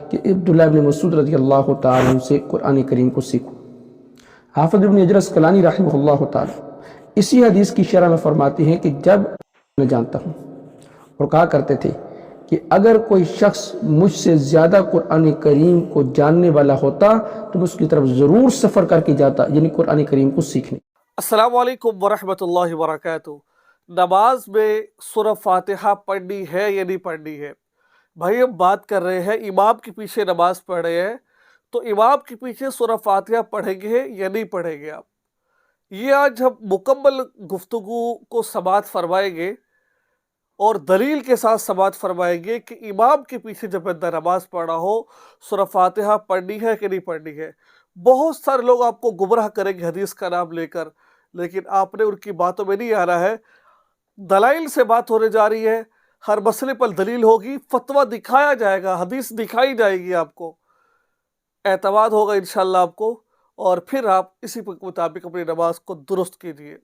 کہ عبداللہ ابن مسعود رضی اللہ تعالیٰ عنہ سے قرآن کریم کو سیکھو۔ حافظ ابن حجر عسقلانی رحمہ اللہ تعالیٰ اسی حدیث کی شرح میں فرماتے ہیں کہ جب میں جانتا ہوں، اور کہا کرتے تھے کہ اگر کوئی شخص مجھ سے زیادہ قرآن کریم کو جاننے والا ہوتا تو میں اس کی طرف ضرور سفر کر کے جاتا، یعنی قرآن کریم کو سیکھنے۔ السلام علیکم ورحمۃ اللہ وبرکاتہ۔ نماز میں سورہ فاتحہ پڑھنی ہے یا نہیں پڑھنی ہے؟ بھائی ہم بات کر رہے ہیں امام کے پیچھے نماز پڑھ رہے ہیں، تو امام کے پیچھے سورہ فاتحہ پڑھیں گے یا نہیں پڑھیں گے آپ؟ یہ آج ہم مکمل گفتگو کو سماعت فرمائیں گے اور دلیل کے ساتھ سماعت فرمائیں گے کہ امام کے پیچھے جب بندہ نماز پڑھا ہو سورہ فاتحہ پڑھنی ہے کہ نہیں پڑھنی ہے۔ بہت سارے لوگ آپ کو گمراہ کریں گے حدیث کا نام لے کر، لیکن آپ نے ان کی باتوں میں نہیں آنا ہے۔ دلائل سے بات ہونے جا رہی ہے، ہر مسئلے پر دلیل ہوگی، فتویٰ دکھایا جائے گا، حدیث دکھائی جائے گی، آپ کو اعتماد ہوگا انشاءاللہ آپ کو، اور پھر آپ اسی کے مطابق اپنی نماز کو درست کیجئے۔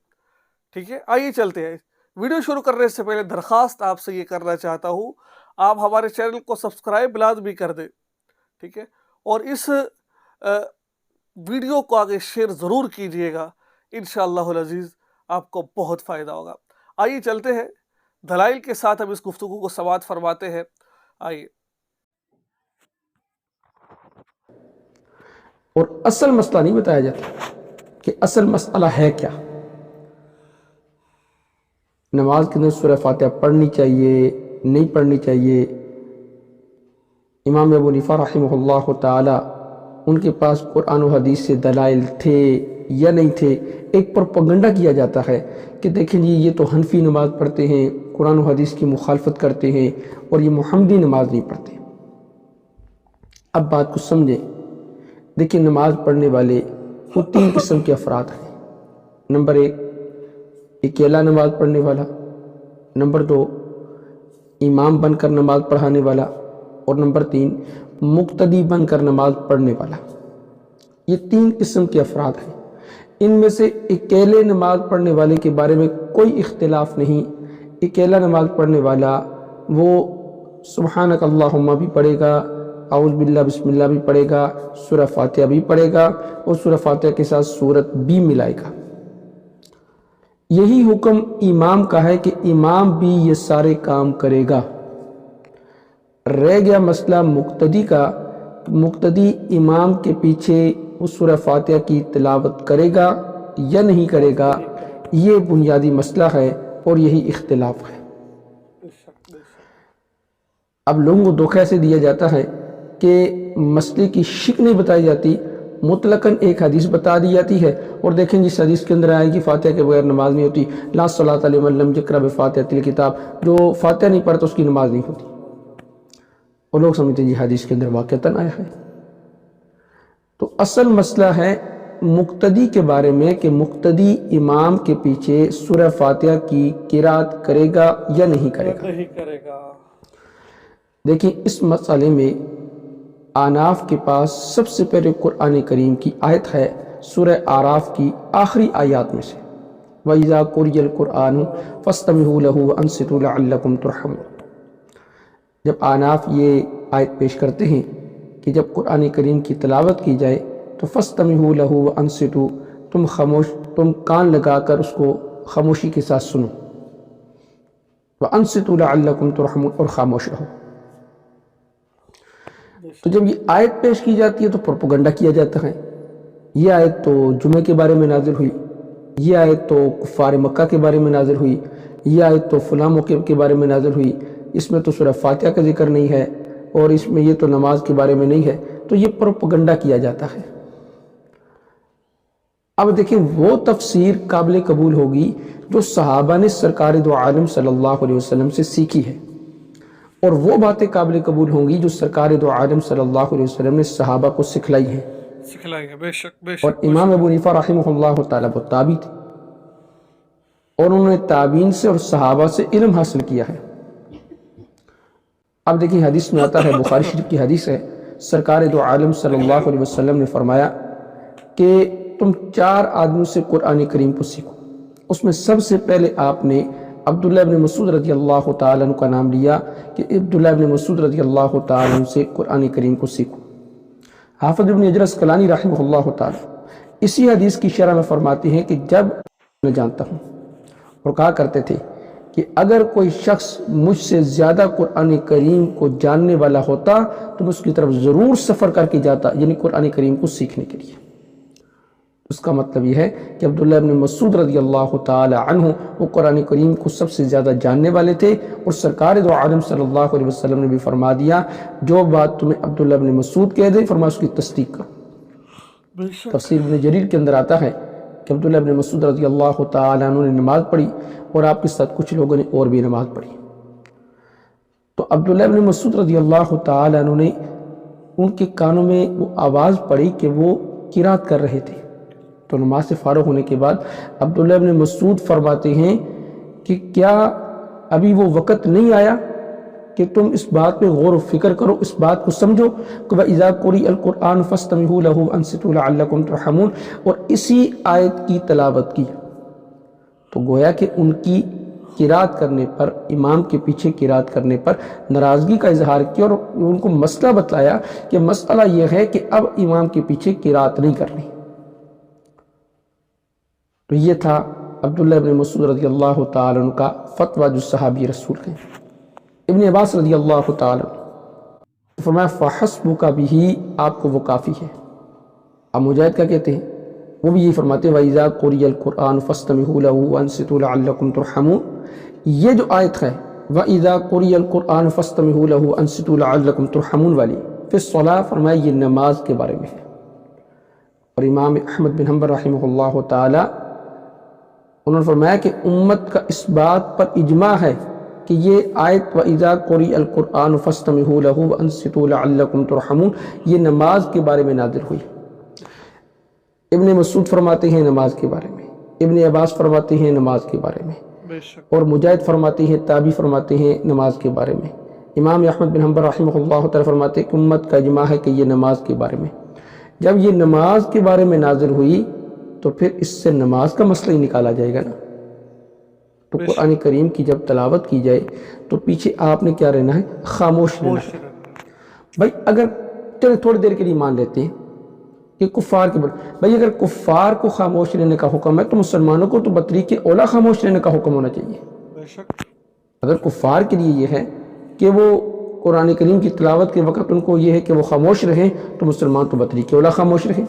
ٹھیک ہے، آئیے چلتے ہیں۔ ویڈیو شروع کرنے سے پہلے درخواست آپ سے یہ کرنا چاہتا ہوں، آپ ہمارے چینل کو سبسکرائب لازمی کر دیں، ٹھیک ہے، اور اس ویڈیو کو آگے شیئر ضرور کیجئے گا، انشاءاللہ العزیز آپ کو بہت فائدہ ہوگا۔ آئیے چلتے ہیں، دلائل کے ساتھ ہم اس گفتگو کو سماعت فرماتے ہیں۔ آئیے۔ اور اصل مسئلہ نہیں بتایا جاتا کہ اصل مسئلہ ہے کیا۔ نماز کے اندر سورہ فاتحہ پڑھنی چاہیے نہیں پڑھنی چاہیے۔ امام ابو حنیفہ رحمہ اللہ تعالی ان کے پاس قرآن و حدیث سے دلائل تھے یا نہیں تھے۔ ایک پروپیگنڈا کیا جاتا ہے کہ دیکھیں جی یہ تو حنفی نماز پڑھتے ہیں، قرآن و حدیث کی مخالفت کرتے ہیں، اور یہ محمدی نماز نہیں پڑھتے۔ اب بات کو سمجھیں، دیکھیں نماز پڑھنے والے وہ تین قسم کے افراد ہیں۔ نمبر ایک، اکیلا نماز پڑھنے والا۔ نمبر دو، امام بن کر نماز پڑھانے والا۔ اور نمبر تین، مقتدی بن کر نماز پڑھنے والا۔ یہ تین قسم کے افراد ہیں۔ ان میں سے اکیلے نماز پڑھنے والے کے بارے میں کوئی اختلاف نہیں۔ اکیلا نماز پڑھنے والا وہ سبحانک اللہم بھی پڑھے گا، اعوذ باللہ بسم اللہ بھی پڑھے گا، سورہ فاتحہ بھی پڑھے گا، اور سورہ فاتحہ کے ساتھ سورت بھی ملائے گا۔ یہی حکم امام کا ہے کہ امام بھی یہ سارے کام کرے گا۔ رہ گیا مسئلہ مقتدی کا، مقتدی امام کے پیچھے اس سورہ فاتحہ کی تلاوت کرے گا یا نہیں کرے گا، یہ بنیادی مسئلہ ہے اور یہی اختلاف ہے۔ اب لوگوں کو دھوکہ سے دیا جاتا ہے کہ مسئلے کی شک نہیں بتائی جاتی، مطلقاً ایک حدیث بتا دی جاتی ہے، اور دیکھیں جس حدیث کے اندر آئے گی فاتحہ کے بغیر نماز نہیں ہوتی، لا صلاۃ لمن لم یقرأ بفاتحۃ الکتاب، جو فاتحہ نہیں پڑھتا اس کی نماز نہیں ہوتی، اور لوگ سمجھتے ہیں یہ حدیث کے اندر واقعتاً آیا ہے۔ تو اصل مسئلہ ہے مقتدی کے بارے میں کہ مقتدی امام کے پیچھے سورہ فاتحہ کی قرات کرے گا یا نہیں کرے گا۔ دیکھیں اس مسئلے میں احناف کے پاس سب سے پہلے قرآن کریم کی آیت ہے سورہ اعراف کی آخری آیات میں سے، وَإِذَا قُرِئَ الْقُرْآنُ فَاسْتَمِعُوا لَهُ وَأَنصِتُوا لَعَلَّكُمْ تُرْحَمُونَ۔ جب احناف یہ آیت پیش کرتے ہیں کہ جب قرآن کریم کی تلاوت کی جائے تو فَاسْتَمِعُوا لَهُ وَأَنصِتُوا، تم کان لگا کر اس کو خاموشی کے ساتھ سنو، وَأَنصِتُوا لَعَلَّكُمْ تُرْحَمُونَ، اور خاموش رہو۔ تو جب یہ آیت پیش کی جاتی ہے تو پروپیگنڈا کیا جاتا ہے، یہ آیت تو جمعہ کے بارے میں نازل ہوئی، یہ آیت تو کفار مکہ کے بارے میں نازل ہوئی، یہ آیت تو فلاں موقع کے بارے میں نازل ہوئی، اس میں تو سورہ فاتحہ کا ذکر نہیں ہے، اور اس میں یہ تو نماز کے بارے میں نہیں ہے۔ تو یہ پروپیگنڈا کیا جاتا ہے۔ اب دیکھیں وہ تفسیر قابل قبول ہوگی جو صحابہ نے سرکار دو عالم صلی اللہ علیہ وسلم سے سیکھی ہے، اور وہ باتیں قابل قبول ہوں گی جو سرکار دو عالم صلی اللہ علیہ وسلم نے صحابہ کو سکھلائی ہیں۔ بے شک۔ اور امام ابو حنیفہ رحمہ اللہ تعالیٰ وہ تابعی تھے، اور انہوں نے تابعین سے اور صحابہ سے علم حاصل کیا ہے۔ اب دیکھیں حدیث میں آتا ہے، بخاری شریف کی حدیث ہے، سرکار دو عالم صلی اللہ علیہ وسلم نے فرمایا کہ تم 4 آدمیوں سے قرآن کریم کو سیکھو۔ اس میں سب سے پہلے آپ نے عبداللہ ابن مسعود رضی اللہ تعالیٰ عنہ کا نام لیا کہ عبداللہ ابن مسعود رضی اللہ تعالیٰ عنہ سے قرآن کریم کو سیکھو۔ حافظ ابن حجر اسقلانی رحمہ اللہ تعالیٰ اسی حدیث کی شرح میں فرماتے ہیں کہ جب میں جانتا ہوں، اور کہا کرتے تھے کہ اگر کوئی شخص مجھ سے زیادہ قرآن کریم کو جاننے والا ہوتا تو میں اس کی طرف ضرور سفر کر کے جاتا، یعنی قرآن کریم کو سیکھنے کے لیے۔ اس کا مطلب یہ ہے کہ عبداللہ ابن مسعود رضی اللہ تعالی عنہ وہ قرآن کریم کو سب سے زیادہ جاننے والے تھے، اور سرکار دو عالم صلی اللہ علیہ وسلم نے بھی فرما دیا جو بات تمہیں عبداللہ ابن مسعود کہہ دے فرما اس کی تصدیق کرو۔ تفسیر ابن جریر کے اندر آتا ہے کہ عبداللہ ابن مسعود رضی اللہ تعالی عنہ نے نماز پڑھی اور آپ کے ساتھ کچھ لوگوں نے اور بھی نماز پڑھی، تو عبداللہ ابن مسعود رضی اللہ تعالی عنہ نے ان کے کانوں میں وہ آواز پڑی کہ وہ قرات کر رہے تھے۔ تو نماز سے فارغ ہونے کے بعد عبداللہ ابن مسعود فرماتے ہیں کہ کیا ابھی وہ وقت نہیں آیا کہ تم اس بات پہ غور و فکر کرو، اس بات کو سمجھو کہ وَإِذَا قُرِئَ الْقُرْآنُ فَاسْتَمِعُوا لَهُ وَأَنصِتُوا لَعَلَّكُمْ تُرْحَمُونَ، اور اسی آیت کی تلاوت کی۔ تو گویا کہ ان کی قرات کرنے پر، امام کے پیچھے قرات کرنے پر ناراضگی کا اظہار کیا، اور ان کو مسئلہ بتلایا کہ مسئلہ یہ ہے کہ اب امام کے پیچھے قرات نہیں کرنی۔ تو یہ تھا عبداللہ ابن مسعود رضی اللہ تعالیٰ عنہ کا فتویٰ جو صحابی رسول کے۔ ابن عباس رضی اللہ تعالیٰ عنہ فرمایا فَحَسْبُكَ بِهِ، آپ کو وہ کافی ہے۔ اب مجاہد کیا کہتے ہیں؟ وہ بھی یہی فرماتے ہیں وَإِذَا قُرِئَ الْقُرْآنُ فَاسْتَمِعُوا لَهُ وَأَنصِتُوا لَعَلَّكُمْ تُرْحَمُونَ، یہ جو آیت ہے وَإِذَا قُرِئَ الْقُرْآنُ فَاسْتَمِعُوا لَهُ وَأَنصِتُوا لَعَلَّكُمْ تُرْحَمُونَ والی فی الصلاۃ، فرمایا یہ نماز کے بارے میں ہے۔ اور امام احمد بن حنبل رحمہ اللہ تعالی انہوں نے فرمایا کہ امت کا اس بات پر اجماع ہے کہ یہ آیت وَإِذَا قُرِئَ الْقُرْآنُ فَاسْتَمِعُوا لَهُ وَأَنصِتُوا لَعَلَّكُمْ تُرْحَمُونَ یہ نماز کے بارے میں نازل ہوئی۔ ابن مسعود فرماتے ہیں نماز کے بارے میں، ابن عباس فرماتے ہیں نماز کے بارے میں، اور مجاہد فرماتے ہیں، تابعی فرماتے ہیں نماز کے بارے میں۔ امام احمد بن حنبل رحمہ اللہ تعالی فرماتے ہیں کہ امت کا اجماع ہے کہ یہ نماز کے بارے میں۔ جب یہ نماز کے بارے میں نازل ہوئی تو پھر اس سے نماز کا مسئلہ ہی نکالا جائے گا نا۔ تو قرآن کریم کی جب تلاوت کی جائے تو پیچھے آپ نے کیا رہنا ہے؟ خاموش رہنا ہے۔ بھائی اگر چلے تھوڑی دیر کے لیے مان لیتے ہیں کہ کفار کے بارے، بھائی اگر کفار کو خاموش رہنے کا حکم ہے تو مسلمانوں کو تو بطریق اولا خاموش رہنے کا حکم ہونا چاہیے۔ اگر کفار کے لیے یہ ہے کہ وہ قرآن کریم کی تلاوت کے وقت ان کو یہ ہے کہ وہ خاموش رہیں تو مسلمان تو بطریق اولا خاموش رہیں،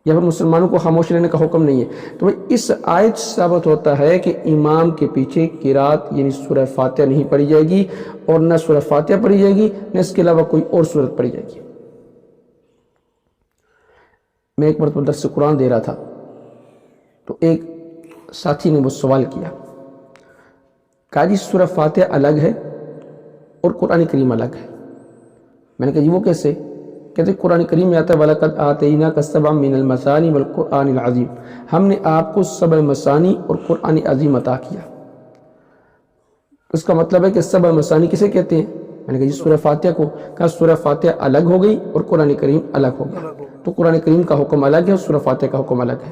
یا پھر مسلمانوں کو خاموش رہنے کا حکم نہیں ہے۔ تو اس آیت سے ثابت ہوتا ہے کہ امام کے پیچھے قرات یعنی سورہ فاتحہ نہیں پڑھی جائے گی، اور نہ سورہ فاتحہ پڑھی جائے گی نہ اس کے علاوہ کوئی اور سورت پڑھی جائے گی۔ میں ایک مرتبہ درس قرآن دے رہا تھا تو ایک ساتھی نے وہ سوال کیا، کہا جی سورہ فاتحہ الگ ہے اور قرآن کریم الگ ہے۔ میں نے کہا جی وہ کیسے؟ کہتے قرآن کریم میں آتا ہے وَلَقَدْ آتَيْنَاكَ سَبْعًا مِنَ الْمَثَانِي وَالْقُرْآنِ الْعَظِيمِ، ہم نے آپ کو 7 مثانی اور قرآن عظیم عطا کیا۔ اس کا مطلب ہے کہ 7 مثانی کسے کہتے ہیں؟ میں نے کہا جی سورہ فاتحہ کو۔ کہا سورہ فاتحہ الگ ہو گئی اور قرآن کریم الگ ہو گیا، تو قرآن کریم کا حکم الگ ہے اور سورہ فاتحہ کا حکم الگ ہے۔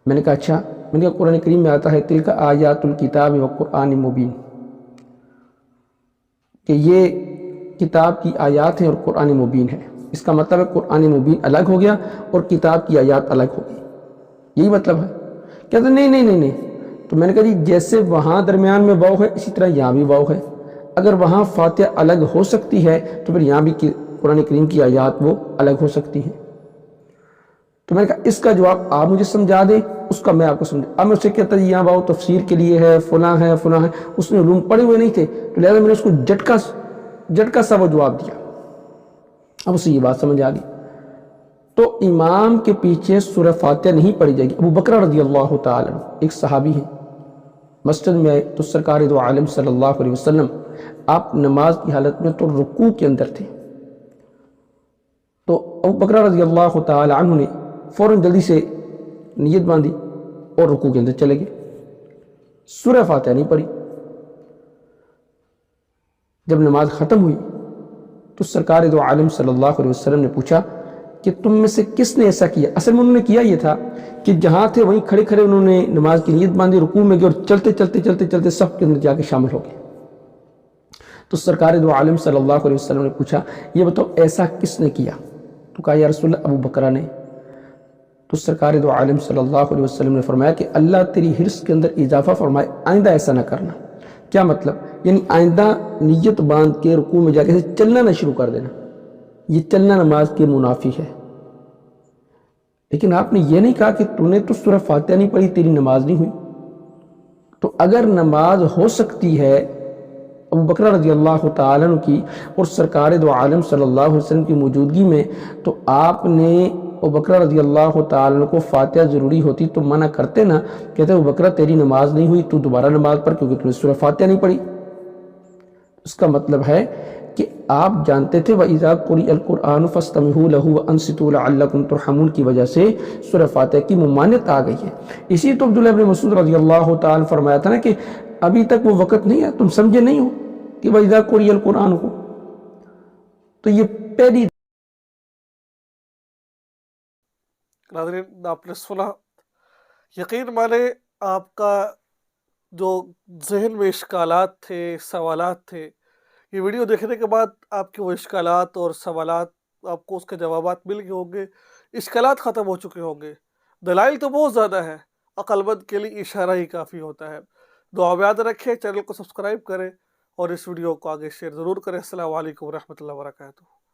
میں نے کہا اچھا، میں نے کہا قرآن کریم میں آتا ہے تِلْکَ آیات الکتاب وقرآن مبین، کہ یہ کتاب کی آیات ہیں اور قرآن مبین ہے۔ اس کا مطلب ہے قرآن مبین الگ ہو گیا اور کتاب کی آیات الگ ہو گئی، یہی مطلب ہے؟ کہتے نہیں۔ تو میں نے کہا جی جیسے وہاں درمیان میں واو ہے اسی طرح یہاں بھی واو ہے، اگر وہاں فاتحہ الگ ہو سکتی ہے تو پھر یہاں بھی قرآن کریم کی آیات وہ الگ ہو سکتی ہیں۔ تو میں نے کہا اس کا جواب آپ مجھے سمجھا دیں، اس کا میں آپ کو سمجھا۔ اب میں اسے کہتا جی یہاں واو تفسیر کے لیے ہے، فلاں ہے فلاں ہے، اس نے علوم پڑھے ہوئے نہیں تھے، تو لہٰذا میں نے اس کو جھٹکا سا وہ جواب دیا۔ اب اسے یہ بات سمجھ آ گئی۔ تو امام کے پیچھے سورہ فاتحہ نہیں پڑھی جائے گی۔ ابو بکر رضی اللہ تعالیٰ عنہ ایک صحابی ہیں، مسجد میں آئے تو سرکار دو عالم صلی اللہ علیہ وسلم آپ نماز کی حالت میں تو رکوع کے اندر تھے، تو ابو بکر رضی اللہ تعالیٰ عنہ نے فوراً جلدی سے نیت باندھی اور رکوع کے اندر چلے گئے، سورہ فاتحہ نہیں پڑھی۔ جب نماز ختم ہوئی تو سرکار دو عالم صلی اللہ علیہ وسلم نے پوچھا کہ تم میں سے کس نے ایسا کیا؟ اصل میں انہوں نے کیا یہ تھا کہ جہاں تھے وہیں کھڑے کھڑے انہوں نے نماز کی نیت باندھی، رکوع میں گئے اور چلتے چلتے چلتے چلتے سب کے اندر جا کے شامل ہو گئے۔ تو سرکار دو عالم صلی اللہ علیہ وسلم نے پوچھا یہ بتاؤ ایسا کس نے کیا؟ تو کہا یا رسول اللہ ابو بکرہ نے۔ تو سرکار دو عالم صلی اللہ علیہ وسلم نے فرمایا کہ اللہ تیری حرص کے اندر اضافہ فرمائے، آئندہ ایسا نہ کرنا۔ کیا مطلب؟ یعنی آئندہ نیت باندھ کے رکوع میں جا کے چلنا نہ شروع کر دینا، یہ چلنا نماز کے منافی ہے۔ لیکن آپ نے یہ نہیں کہا کہ تو نے تو سورہ فاتحہ نہیں پڑھی تیری نماز نہیں ہوئی۔ تو اگر نماز ہو سکتی ہے ابو بکر رضی اللہ تعالیٰ عنہ کی اور سرکار دو عالم صلی اللہ علیہ وسلم کی موجودگی میں، تو آپ نے ابو بکر رضی اللہ تعالیٰ عنہ کو فاتحہ ضروری ہوتی تو منع کرتے نا، کہتے ابو بکر تیری نماز نہیں ہوئی، تو دوبارہ نماز پڑھ کیونکہ تو نے سورہ فاتحہ نہیں پڑھی۔ اس کا مطلب ہے کہ آپ جانتے تھے وَإِذَا قُرِئَ الْقُرْآنُ فَاسْتَمِعُوا لَهُ وَأَنصِتُوا لَعَلَّكُمْ تُرْحَمُونَ کی وجہ سے سورہ فاتحہ کی ممانعت آ گئی ہے۔ اسی تو عبداللہ ابن مسعود رضی اللہ تعالیٰ فرمایا تھا نا کہ ابھی تک وہ وقت نہیں ہے، تم سمجھے نہیں ہو کہ وَإِذَا قُرِئَ الْقُرْآنُ کو۔ تو یہ پہلی ناظرین آپ نے سنا، یقین مانے آپ کا جو ذہن میں اشکالات تھے، سوالات تھے، یہ ویڈیو دیکھنے کے بعد آپ کے وہ اشکالات اور سوالات آپ کو اس کے جوابات مل گئے ہوں گے، اشکالات ختم ہو چکے ہوں گے۔ دلائل تو بہت زیادہ ہے، عقل مند کے لیے اشارہ ہی کافی ہوتا ہے۔ دعا میں یاد رکھیں، چینل کو سبسکرائب کریں اور اس ویڈیو کو آگے شیئر ضرور کریں۔ السلام علیکم ورحمۃ اللہ وبرکاتہ۔